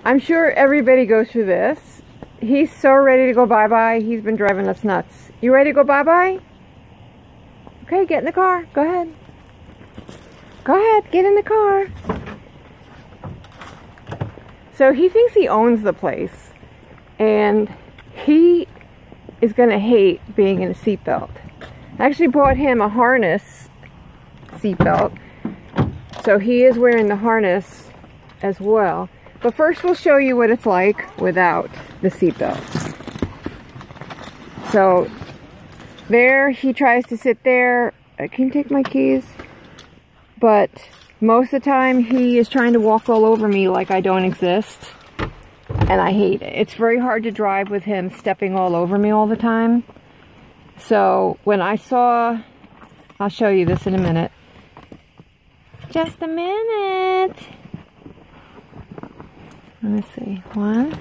I'm sure everybody goes through this. He's so ready to go bye-bye. He's been driving us nuts. You ready to go bye-bye? Okay, get in the car. Go ahead. Go ahead, get in the car. So he thinks he owns the place. And he is going to hate being in a seatbelt. I actually bought him a harness seatbelt. So he is wearing the harness as well. But first we'll show you what it's like without the seatbelt. So there he tries to sit there. Can you take my keys? But most of the time he is trying to walk all over me like I don't exist. And I hate it. It's very hard to drive with him stepping all over me all the time. So when I saw, I'll show you this in a minute. Just a minute. Let me see. 1,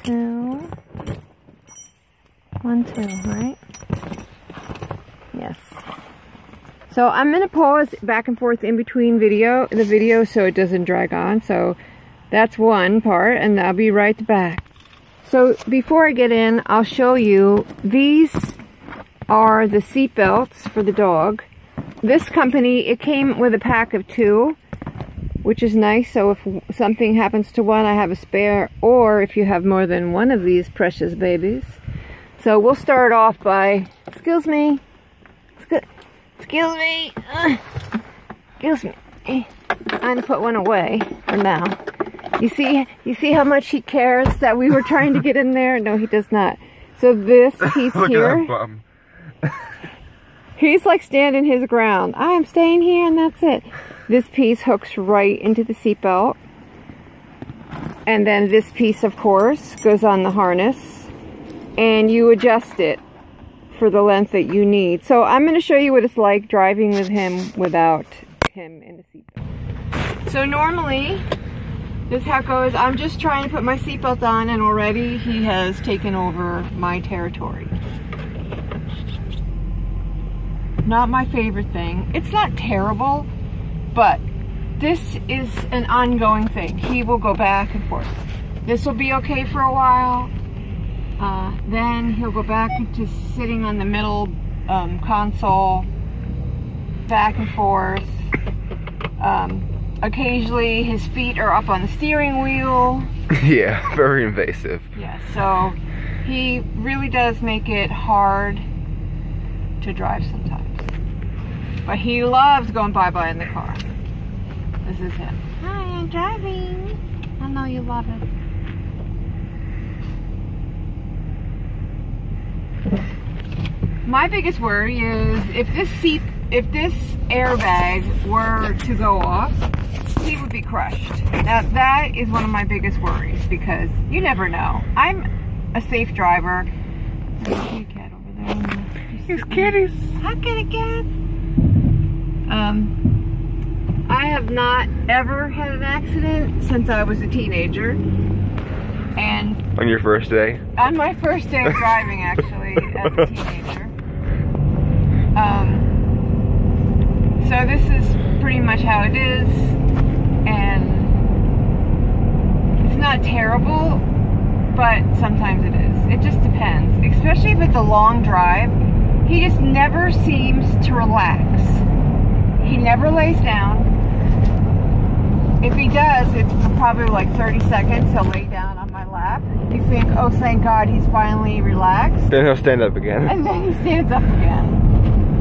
2, 1, 2, right? Yes. So I'm going to pause back and forth in between the video so it doesn't drag on. So that's one part, and I'll be right back. So before I get in, I'll show you, these are the seat belts for the dog. This company, it came with a pack of 2. Which is nice, so if something happens to one, I have a spare, or if you have more than one of these precious babies. So we'll start off by, excuse me, excuse me, excuse me. I'm gonna put one away for now. You see how much he cares that we were trying to get in there? No, he does not. So this piece here, he's like standing his ground. I am staying here and that's it. This piece hooks right into the seatbelt. And then this piece, of course, goes on the harness. And you adjust it for the length that you need. So I'm going to show you what it's like driving with him without him in the seatbelt. So normally, this is how it goes. I'm just trying to put my seatbelt on and already he has taken over my territory. Not my favorite thing. It's not terrible. But this is an ongoing thing. He will go back and forth. This will be okay for a while. Then he'll go back to sitting on the middle console, back and forth. Occasionally his feet are up on the steering wheel. Yeah, very invasive. Yeah, so he really does make it hard to drive sometimes. But he loves going bye-bye in the car. This is him. Hi, I'm driving. I know you love it. My biggest worry is if this airbag were to go off, he would be crushed. Now that is one of my biggest worries because you never know. I'm a safe driver. There's a kitty cat over there. Here's kitties. Hi, kitty cat. I have not ever had an accident since I was a teenager. And on your first day? On my first day of driving, actually, as a teenager. So this is pretty much how it is. And it's not terrible, but sometimes it is. It just depends. Especially if it's a long drive. He just never seems to relax. He never lays down. If he does, it's probably like 30 seconds. He'll lay down on my lap. You think, oh, thank God, he's finally relaxed. Then he'll stand up again. And then he stands up again.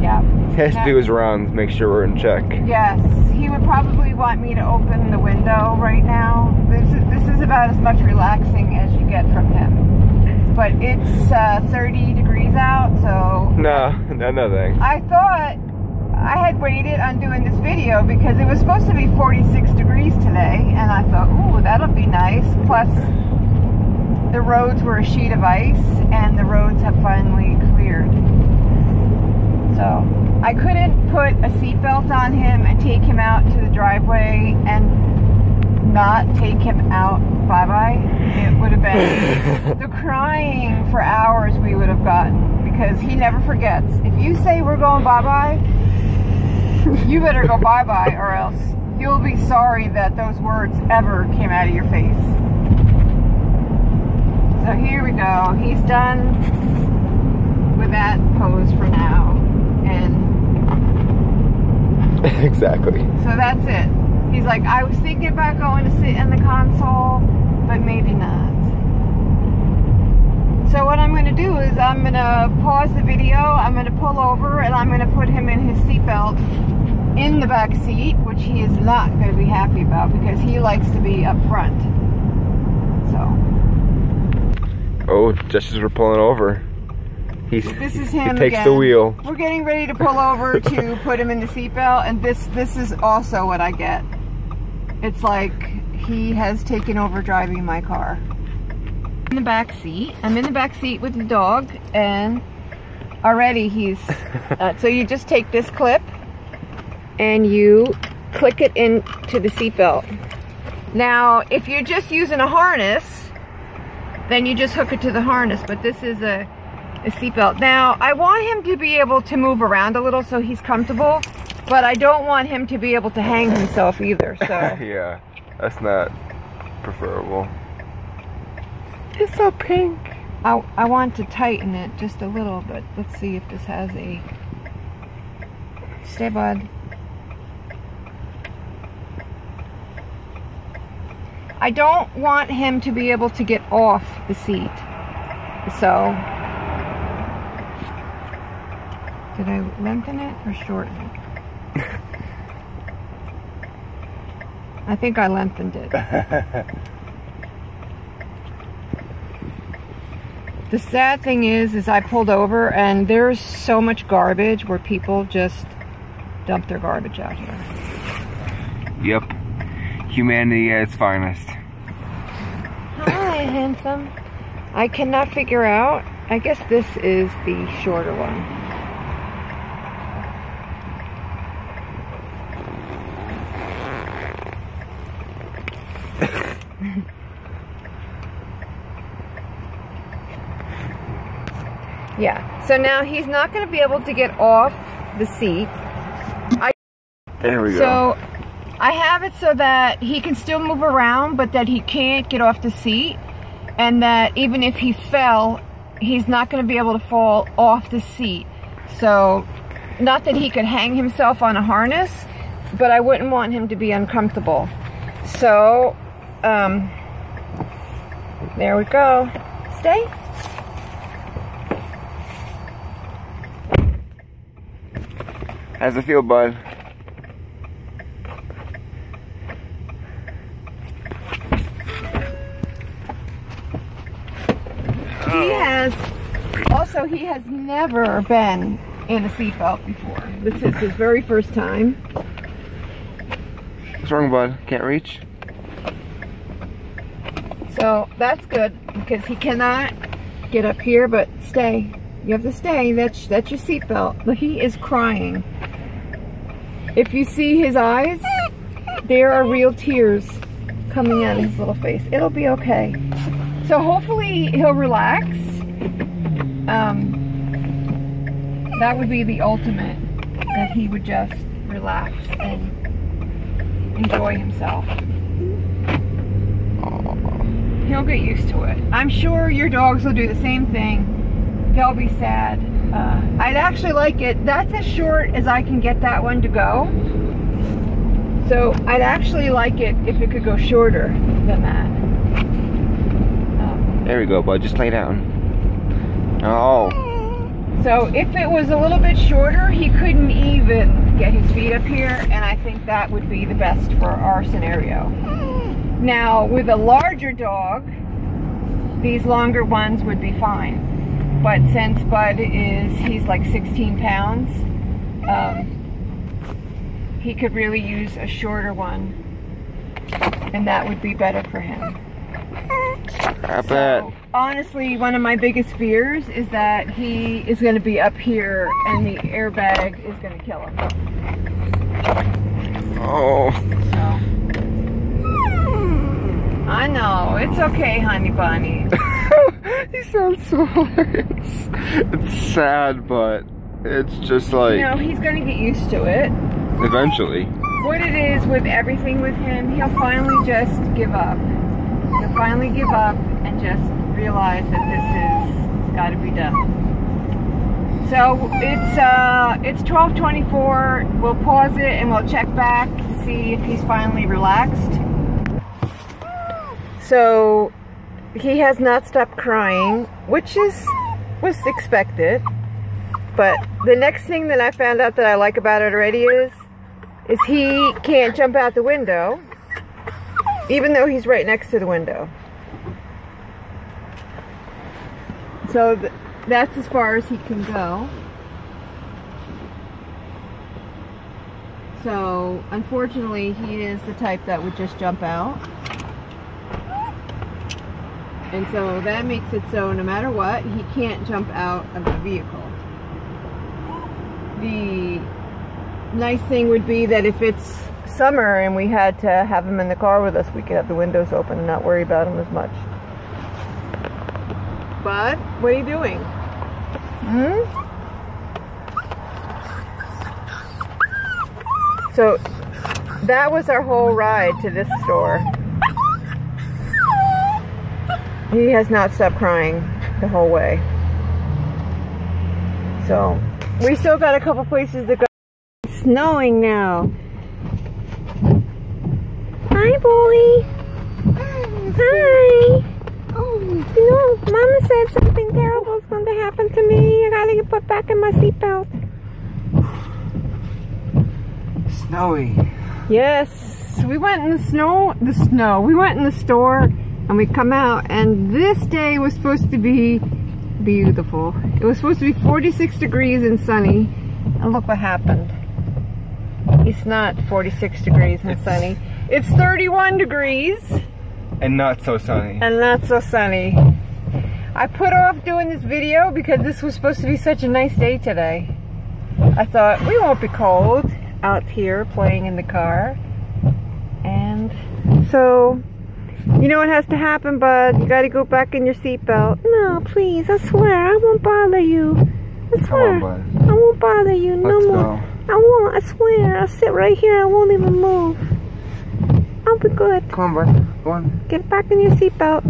Yeah. He has to do his rounds, make sure we're in check. Yes. He would probably want me to open the window right now. This is about as much relaxing as you get from him. But it's 30 degrees out, so... No thanks. I thought I had waited on doing this video because it was supposed to be 46 degrees today, and I thought, ooh, that'll be nice. Plus, the roads were a sheet of ice, and the roads have finally cleared. So, I couldn't put a seatbelt on him and take him out to the driveway and not take him out bye-bye. It would have been the crying for hours we would have gotten because he never forgets. If you say we're going bye-bye, you better go bye-bye or else you'll be sorry that those words ever came out of your face. So here we go. He's done with that pose for now. And exactly. so that's it. He's like, I was thinking about going to sit in the console, but maybe not. So what I'm going to do is I'm going to pause the video, I'm going to pull over, and I'm going to put him in his seatbelt in the back seat, which he is not going to be happy about because he likes to be up front. So. Oh, just as we're pulling over. This is him he takes again. the wheel. We're getting ready to pull over to put him in the seatbelt, and this is also what I get. It's like he has taken over driving my car. In the back seat. I'm in the back seat with the dog, and already he's so you just take this clip and you click it into the seatbelt. Now if you're just using a harness, then you just hook it to the harness, but this is a seatbelt. Now I want him to be able to move around a little so he's comfortable, but I don't want him to be able to hang himself either. So yeah, that's not preferable. It's so pink. I want to tighten it just a little bit. Let's see if this has a... Stay, bud. I don't want him to be able to get off the seat. So... Did I lengthen it or shorten it? I think I lengthened it. The sad thing is I pulled over and there's so much garbage where people just dump their garbage out here. Yep. Humanity at its finest. Hi, handsome. I cannot figure out. I guess this is the shorter one. Yeah, so now he's not going to be able to get off the seat. There we go. So I have it so that he can still move around, but that he can't get off the seat, and that even if he fell, he's not going to be able to fall off the seat. So, not that he could hang himself on a harness, but I wouldn't want him to be uncomfortable. So, there we go. Stay. How's it feel, bud? He has never been in a seatbelt before. This is his very first time. What's wrong, bud? Can't reach? So that's good because he cannot get up here, but stay. You have to stay. That's your seatbelt. Look, he is crying. If you see his eyes, there are real tears coming out of his little face. It'll be okay. So hopefully he'll relax. That would be the ultimate, that he would just relax and enjoy himself. He'll get used to it. I'm sure your dogs will do the same thing. They'll be sad. I'd actually like it. That's as short as I can get that one to go. So I'd actually like it if it could go shorter than that. There we go, bud. Just lay down. Oh. So if it was a little bit shorter, he couldn't even get his feet up here, and I think that would be the best for our scenario. Now, with a larger dog, these longer ones would be fine. But since Bud he's like 16 pounds, he could really use a shorter one, and that would be better for him. I bet. Honestly, one of my biggest fears is that he is going to be up here and the airbag is going to kill him. Oh. So. I know. It's okay, honey bunny. He sounds smart. It's sad, but it's just like... You know, he's going to get used to it. Eventually. what it is with everything with him, he'll finally just give up. He'll finally give up and just realize that this has got to be done. So it's 12:24. We'll pause it and we'll check back to see if he's finally relaxed. So he has not stopped crying, which was expected. But the next thing that I found out that I like about it already is he can't jump out the window, even though he's right next to the window. So that's as far as he can go. So unfortunately, he is the type that would just jump out. And so that makes it so no matter what, he can't jump out of the vehicle. The nice thing would be that if it's summer and we had to have him in the car with us, we could have the windows open and not worry about him as much. Bud, what are you doing? So that was our whole ride to this store. He has not stopped crying the whole way. So we still got a couple places to go. It's snowing now. Hi, boy. Hi. You know, Mama said something terrible is going to happen to me. I gotta get put back in my seatbelt. Snowy. Yes, we went in the snow. We went in the store and we come out, and this day was supposed to be beautiful. It was supposed to be 46 degrees and sunny, and look what happened. It's not 46 degrees and sunny. It's 31 degrees. And not so sunny. And not so sunny. I put off doing this video because this was supposed to be such a nice day today. I thought, we won't be cold out here playing in the car. And so, you know what has to happen, bud? You gotta go back in your seatbelt. No, please, I swear, I won't bother you. I swear, Come on, bud. I won't bother you no more. Go. I won't, I swear, I'll sit right here, I won't even move. I'll be good. Come on, bud. Go on. Get back in your seatbelt.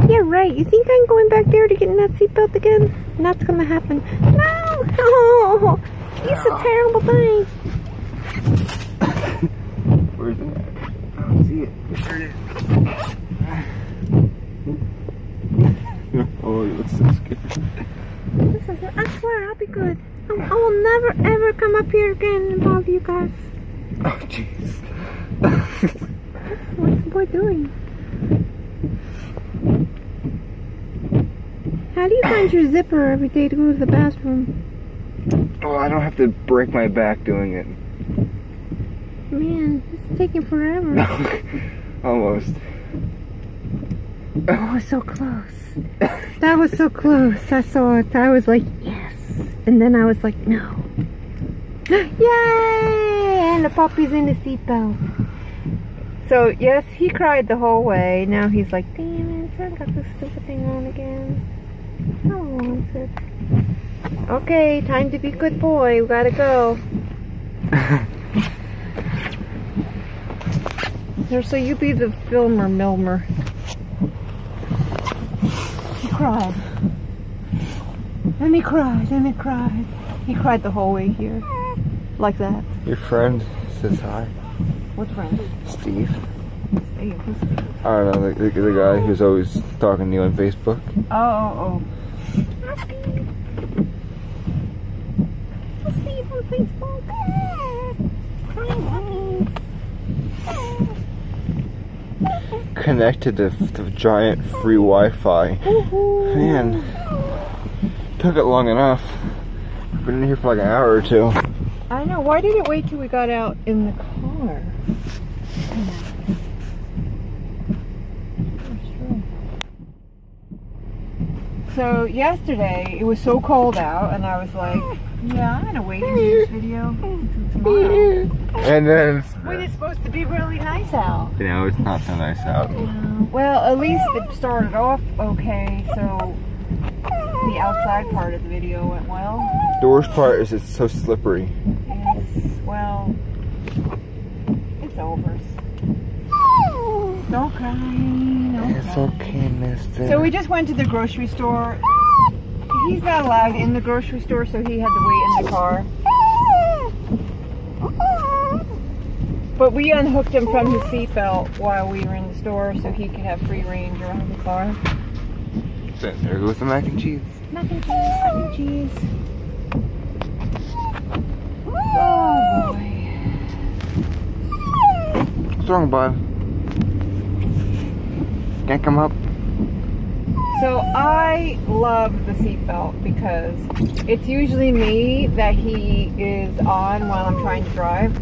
Yeah, right. You think I'm going back there to get in that seatbelt again? That's gonna happen. No! Oh, it's a terrible thing. Where's it at? I don't see it. There it is. Oh, you look so scared. This is, I swear, I'll be good. I will never ever come up here again and bother you guys. Oh, jeez. What's the boy doing? How do you find your zipper every day to go to the bathroom? Oh, I don't have to break my back doing it. Man, this is taking forever. Almost. Oh, so close. That was so close. I saw it. I was like, yes. And then I was like, no. Yay! And the puppy's in the seatbelt. So, yes, he cried the whole way. Now he's like, damn it, I got this stupid thing on again. I don't want it. Okay, time to be a good boy. We gotta go. Here, so you be the filmer, Milmer. He cried. And he cried, and he cried. He cried the whole way here. Like that. Your friend says hi. What friend? Steve. Steve, who's Steve? I don't know, the guy who's always talking to you on Facebook. Oh. Hi, Steve. Hi, Steve on Facebook. Hi, Connected to the giant free Wi-Fi. Man, took it long enough. I've been in here for like an hour or two. I know. Why did it wait till we got out in the car? So yesterday it was so cold out, and I was like, yeah, I'm gonna wait and do this video until tomorrow. And then When it's supposed to be really nice out. you know, it's not so nice out. Well, at least it started off okay, so the outside part of the video went well. The worst part is it's so slippery. It's, well, leftovers. Don't cry. Don't It's cry. okay, mister. So we just went to the grocery store. He's not allowed in the grocery store, so he had to wait in the car. But we unhooked him from his seatbelt while we were in the store so he could have free range around the car. There goes the mac and cheese. Mac and cheese, mac and cheese. Oh boy. What's wrong, bud? Can't come up? So I love the seatbelt because it's usually me that he is on while I'm trying to drive.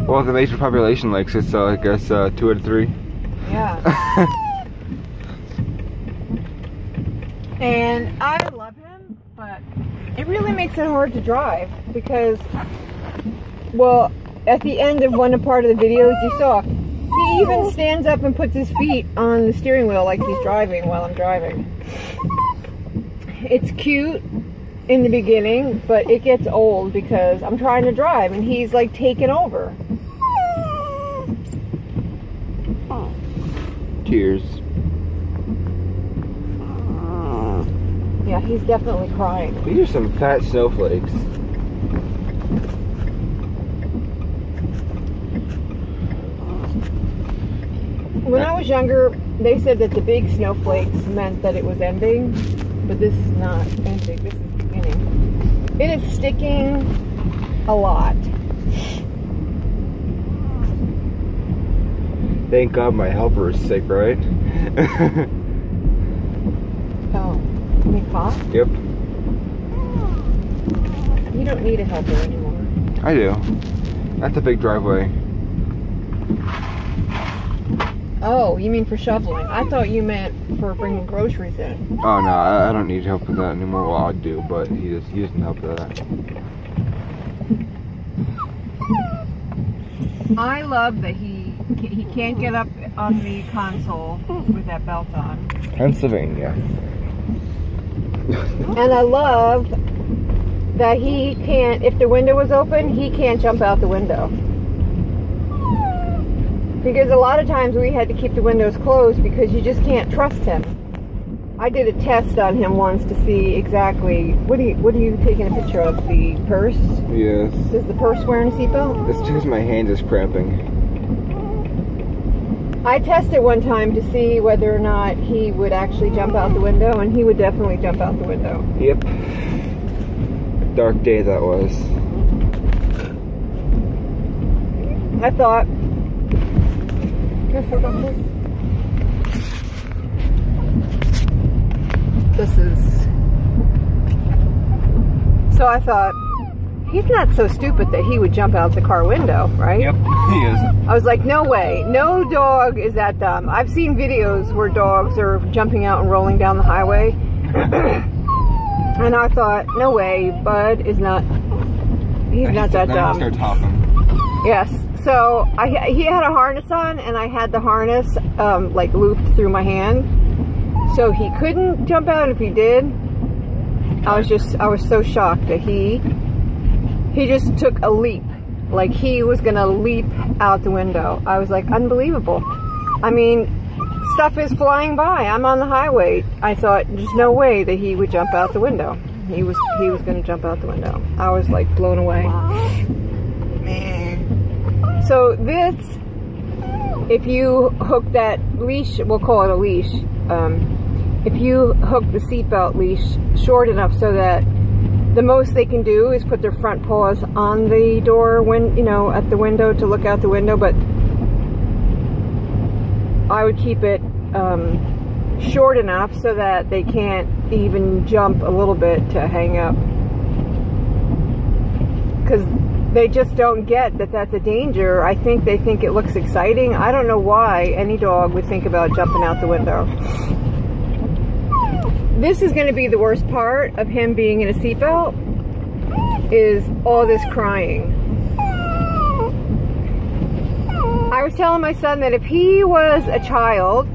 Well, the major population likes it, so I guess 2 out of 3. Yeah. And I love him, but it really makes it hard to drive because, well, at the end of one part of the videos you saw, he even stands up and puts his feet on the steering wheel like he's driving while I'm driving. It's cute in the beginning, but it gets old because I'm trying to drive and he's like taking over. Tears. Yeah, he's definitely crying. These are some fat snowflakes. When I was younger, they said that the big snowflakes meant that it was ending, but this is not ending, this is beginning. It is sticking a lot. Thank God my helper is sick, right? Oh, you mean cough? Yep. You don't need a helper anymore. I do. That's a big driveway. Oh, you mean for shoveling? I thought you meant for bringing groceries in. Oh no, I don't need help with that anymore. Well, I do, but he doesn't help with that. I love that he can't get up on the console with that belt on. Pennsylvania. And I love that he can't, if the window was open, he can't jump out the window. Because a lot of times we had to keep the windows closed because you just can't trust him. I did a test on him once to see exactly, what are you taking a picture of? The purse? Yes. Is the purse wearing a seatbelt? It's because my hand is cramping. I tested one time to see whether or not he would actually jump out the window, and he would definitely jump out the window. Yep. Dark day that was. I thought, can I about this? This is, so I thought, he's not so stupid that he would jump out the car window, right? Yep, he is. I was like, no way. No dog is that dumb. I've seen videos where dogs are jumping out and rolling down the highway. And I thought, no way, Bud is not, he's not that dumb. Start talking. Yes. So he had a harness on, and I had the harness like looped through my hand. So he couldn't jump out. If he did, I was so shocked that he just took a leap. Like he was gonna leap out the window. I was like, unbelievable. I mean, stuff is flying by. I'm on the highway. I thought there's no way that he would jump out the window. He was gonna jump out the window. I was like blown away. So this, if you hook that leash, we'll call it a leash. If you hook the seatbelt leash short enough so that the most they can do is put their front paws on the door when, you know, at the window to look out the window, but I would keep it short enough so that they can't even jump a little bit to hang up. Because they just don't get that that's a danger. I think they think it looks exciting. I don't know why any dog would think about jumping out the window. This is going to be the worst part of him being in a seatbelt, is all this crying. I was telling my son that if he was a child,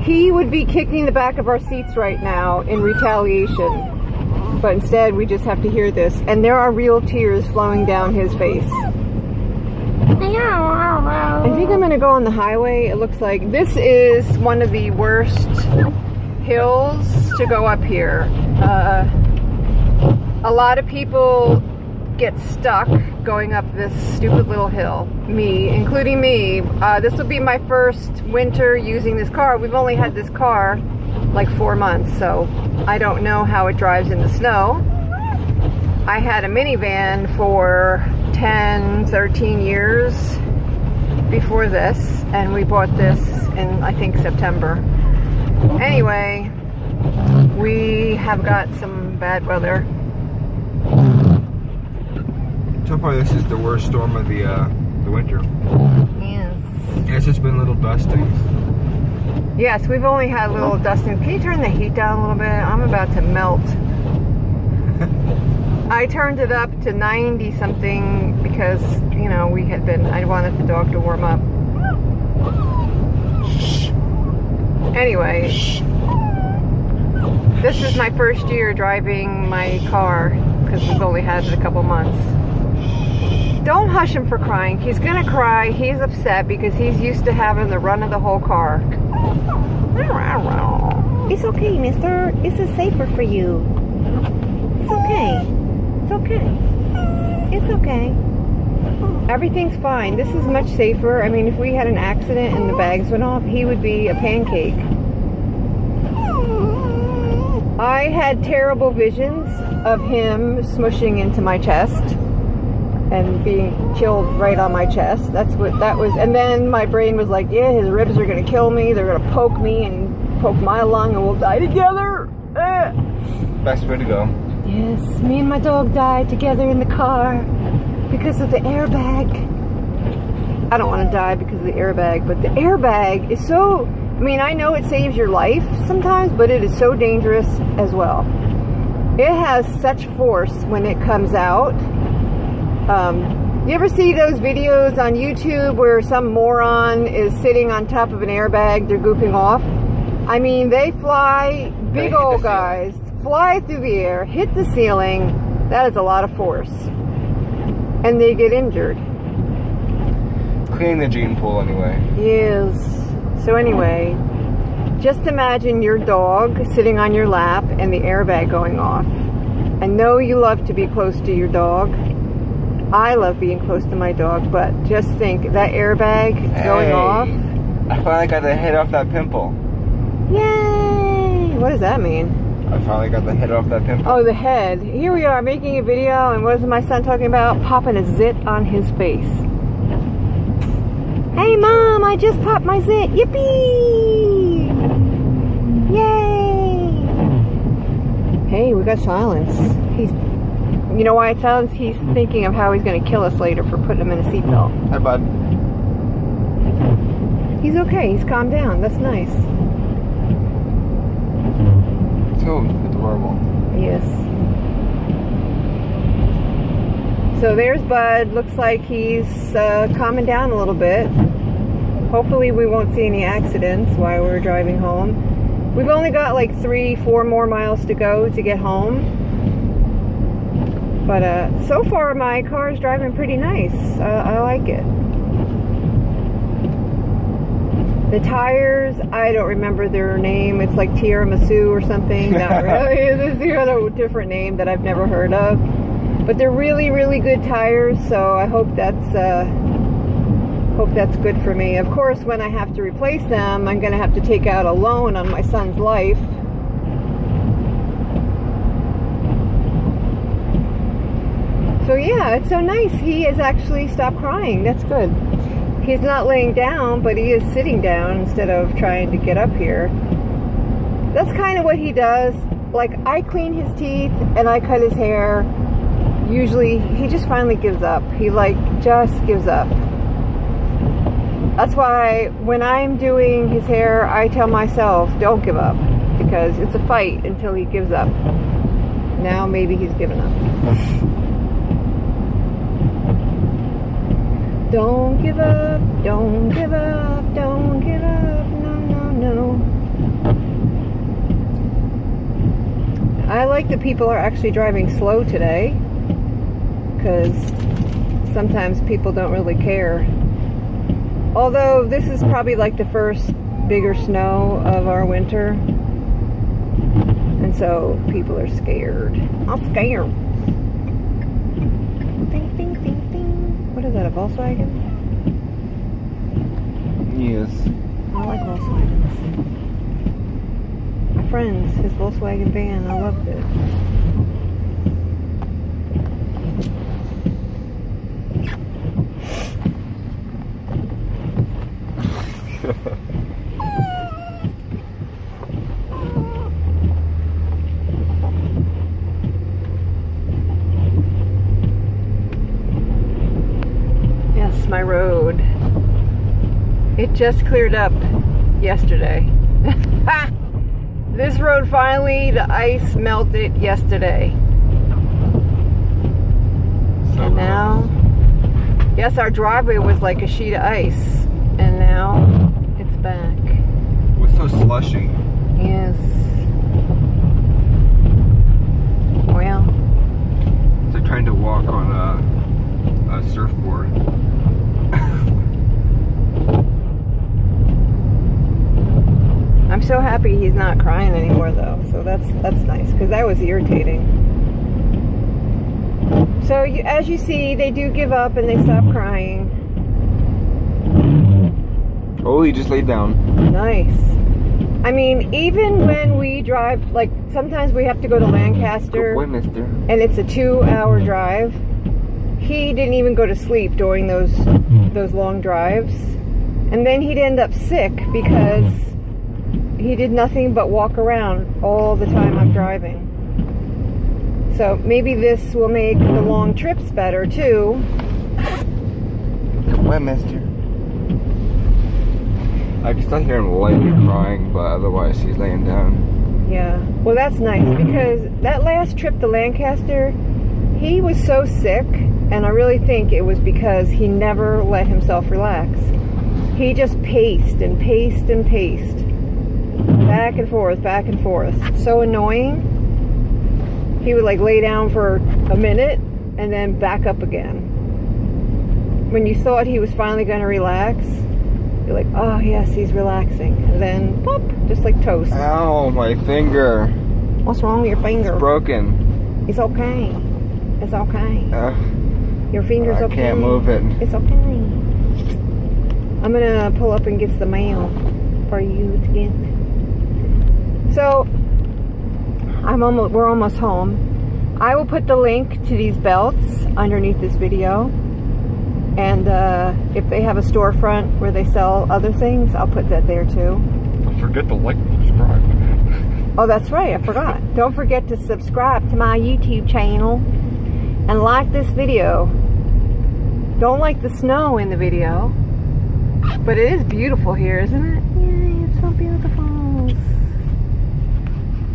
he would be kicking the back of our seats right now in retaliation. But instead, we just have to hear this. And there are real tears flowing down his face. I think I'm gonna go on the highway. It looks like this is one of the worst hills to go up here. A lot of people get stuck going up this stupid little hill. Me, including me. This will be my first winter using this car. We've only had this car like 4 months, so I don't know how it drives in the snow. I had a minivan for 10, 13 years before this, and we bought this in, I think, September. Anyway, we have got some bad weather. So far, this is the worst storm of the winter. Yes. It's just been little dustings. Yes, we've only had little dustings. Can you turn the heat down a little bit? I'm about to melt. I turned it up to 90 something because, you know, I wanted the dog to warm up. Anyway, this is my first year driving my car because we've only had it a couple months. Don't hush him for crying. He's gonna cry. He's upset because he's used to having the run of the whole car. It's okay, mister. This is safer for you. It's okay. It's okay. It's okay. Everything's fine. This is much safer. I mean, if we had an accident and the bags went off, he would be a pancake. I had terrible visions of him smushing into my chest and being killed right on my chest. That's what that was. And then my brain was like, yeah, his ribs are gonna kill me. They're gonna poke me and poke my lung and we'll die together. Best way to go. Yes, me and my dog died together in the car because of the airbag. I don't want to die because of the airbag, but the airbag is so, I mean, I know it saves your life sometimes, but it is so dangerous as well. It has such force when it comes out. You ever see those videos on YouTube where some moron is sitting on top of an airbag, they're goofing off? I mean, they fly, big old guys, fly through the air, hit the ceiling. That is a lot of force. And they get injured. Cleaning the gene pool anyway. Yes. So anyway, just imagine your dog sitting on your lap and the airbag going off. I know you love to be close to your dog. I love being close to my dog, but just think, that airbag going off. I finally got the head off that pimple. Yay! What does that mean? I finally got the head off that pimple. Oh, the head. Here we are making a video, and what is my son talking about? Popping a zit on his face. Hey, Mom, I just popped my zit. Yippee! Yay! Hey, we got silence. You know why it's silence? He's thinking of how he's going to kill us later for putting him in a seatbelt. Hi, bud. He's okay. He's calmed down. That's nice. So adorable. Yes. So there's Bud. Looks like he's calming down a little bit. Hopefully we won't see any accidents while we're driving home. We've only got like 3-4 more miles to go to get home. But so far my car is driving pretty nice. I like it. The tires, I don't remember their name. It's like tiramisu or something. Not really. It's a different name that I've never heard of. But they're really, really good tires. So I hope that's good for me. Of course, when I have to replace them, I'm going to have to take out a loan on my son's life. So yeah, it's so nice. He has actually stopped crying. That's good. He's not laying down, but he is sitting down instead of trying to get up here. That's kind of what he does. Like, I clean his teeth and I cut his hair. Usually, he just finally gives up. He just gives up. That's why when I'm doing his hair, I tell myself, don't give up. Because it's a fight until he gives up. Now maybe he's given up. Don't give up, don't give up, don't give up, no, no, no. I like that people are actually driving slow today, because sometimes people don't really care Although this is probably like the first bigger snow of our winter. And so people are scared. I'm scared. Ding, ding, ding, ding. What is that, a Volkswagen? Yes. I like Volkswagens. My friend's, his Volkswagen van, I loved it. Yes, my road. It just cleared up yesterday. This road finally, the ice melted yesterday. So and now, yes, our driveway was like a sheet of ice, and now it's back. It was so slushy. Yes. Well. It's like trying to walk on a surfboard. I'm so happy he's not crying anymore though, so that's nice, because that was irritating. So as you see, they do give up and they stop crying. Oh, he just laid down. Nice. I mean, even when we drive, like sometimes we have to go to Lancaster, Good boy, mister. and it's a 2-hour drive. He didn't even go to sleep during those long drives, and then he'd end up sick because he did nothing but walk around all the time I'm driving. So maybe this will make the long trips better too. Good boy, mister. I can still hear him lightly crying, but otherwise he's laying down. Yeah, well that's nice, because that last trip to Lancaster, he was so sick, and I really think it was because he never let himself relax. He just paced and paced and paced. Back and forth, back and forth. So annoying. He would like lay down for a minute and then back up again. When you thought he was finally going to relax, you're like, oh yes, he's relaxing. And then, pop, just like toast. Ow, my finger. What's wrong with your finger? It's broken. It's okay. It's okay. Your finger's okay. I can't move it. It's okay. I'm going to pull up and get the mail for you to get. So, we're almost home. I will put the link to these belts underneath this video. And if they have a storefront where they sell other things, I'll put that there too. Don't forget to like and subscribe. Oh, that's right, I forgot. Don't forget to subscribe to my YouTube channel and like this video. Don't like the snow in the video, but it is beautiful here, isn't it? Yeah, it's so beautiful.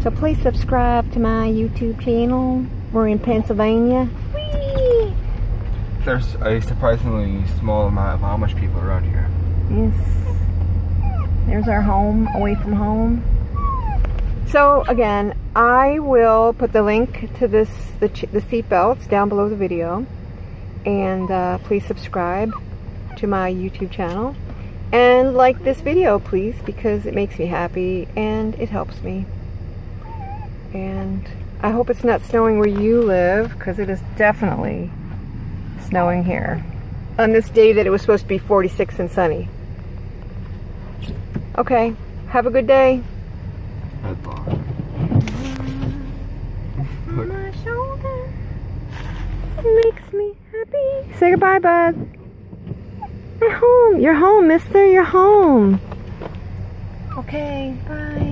So please subscribe to my YouTube channel. We're in Pennsylvania. Whee! There's a surprisingly small amount of Amish people around here. Yes. There's our home, away from home. So again, I will put the link to the seat belts down below the video. And please subscribe to my YouTube channel. And like this video, please, because it makes me happy and it helps me. And I hope it's not snowing where you live, because it is definitely snowing here on this day that it was supposed to be 46 and sunny. Okay, have a good day. My shoulder makes me happy. Say goodbye, bud. I'm home. You're home, mister. You're home. Okay, bye.